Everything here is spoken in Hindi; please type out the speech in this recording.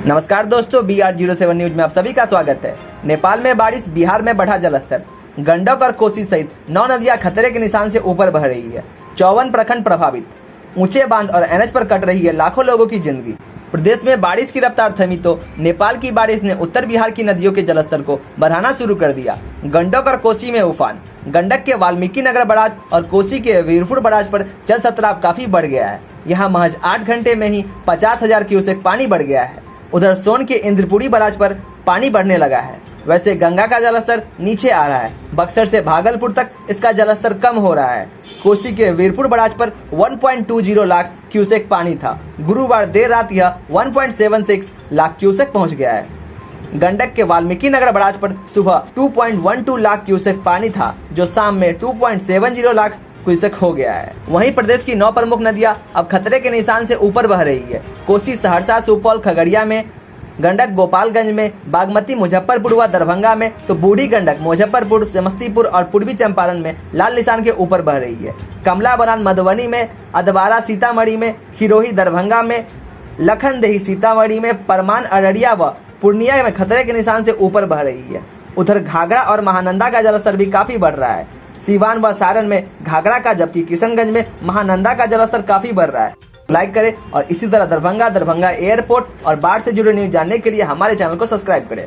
नमस्कार दोस्तों, BR07 न्यूज में आप सभी का स्वागत है। नेपाल में बारिश, बिहार में बढ़ा जलस्तर। गंडक और कोसी सहित 9 नदियां खतरे के निशान से ऊपर बह रही है। 54 प्रखंड प्रभावित। ऊंचे बांध और NH पर कट रही है लाखों लोगों की जिंदगी। प्रदेश में बारिश की रफ्तार थमी तो नेपाल की बारिश ने उत्तर बिहार की नदियों के जलस्तर को बढ़ाना शुरू कर दिया। गंडक और कोसी में उफान। गंडक के वाल्मीकि नगर बराज और कोसी के वीरपुर बराज पर जल स्त्राव काफी बढ़ गया है। यहाँ महज 8 घंटे में ही 50,000 क्यूसेक पानी बढ़ गया है। उधर सोन के इंद्रपुरी बराज पर पानी बढ़ने लगा है। वैसे गंगा का जलस्तर नीचे आ रहा है। बक्सर से भागलपुर तक इसका जलस्तर कम हो रहा है। कोसी के वीरपुर बराज पर 1.20 लाख क्यूसेक पानी था। गुरुवार देर रात यह 1.76 लाख क्यूसेक पहुंच गया है। गंडक के वाल्मीकि नगर बराज पर सुबह 2.12 लाख क्यूसेक पानी था, जो शाम में 2.70 लाख क्यूसेक हो गया है। वहीं प्रदेश की 9 प्रमुख नदियां अब खतरे के निशान से ऊपर बह रही है। कोसी सहरसा, सुपौल, खगड़िया में, गंडक गोपालगंज में, बागमती मुजफ्फरपुर व दरभंगा में, तो बूढ़ी गंडक मुजफ्फरपुर, समस्तीपुर और पूर्वी चंपारण में लाल निशान के ऊपर बह रही है। कमला बलान मधुबनी में, अधवारा सीतामढ़ी में, खिरोही दरभंगा में, लखनदेही सीतामढ़ी में, परमान अररिया व पूर्णिया में खतरे के निशान से ऊपर बह रही है। उधर घाघरा और महानंदा का जलस्तर भी काफी बढ़ रहा है। सीवान व सारण में घाघरा का, जबकि किशनगंज में महानंदा का जलस्तर काफी बढ़ रहा है। लाइक करें और इसी तरह दरभंगा एयरपोर्ट और बाढ़ से जुड़े न्यूज जानने के लिए हमारे चैनल को सब्सक्राइब करें।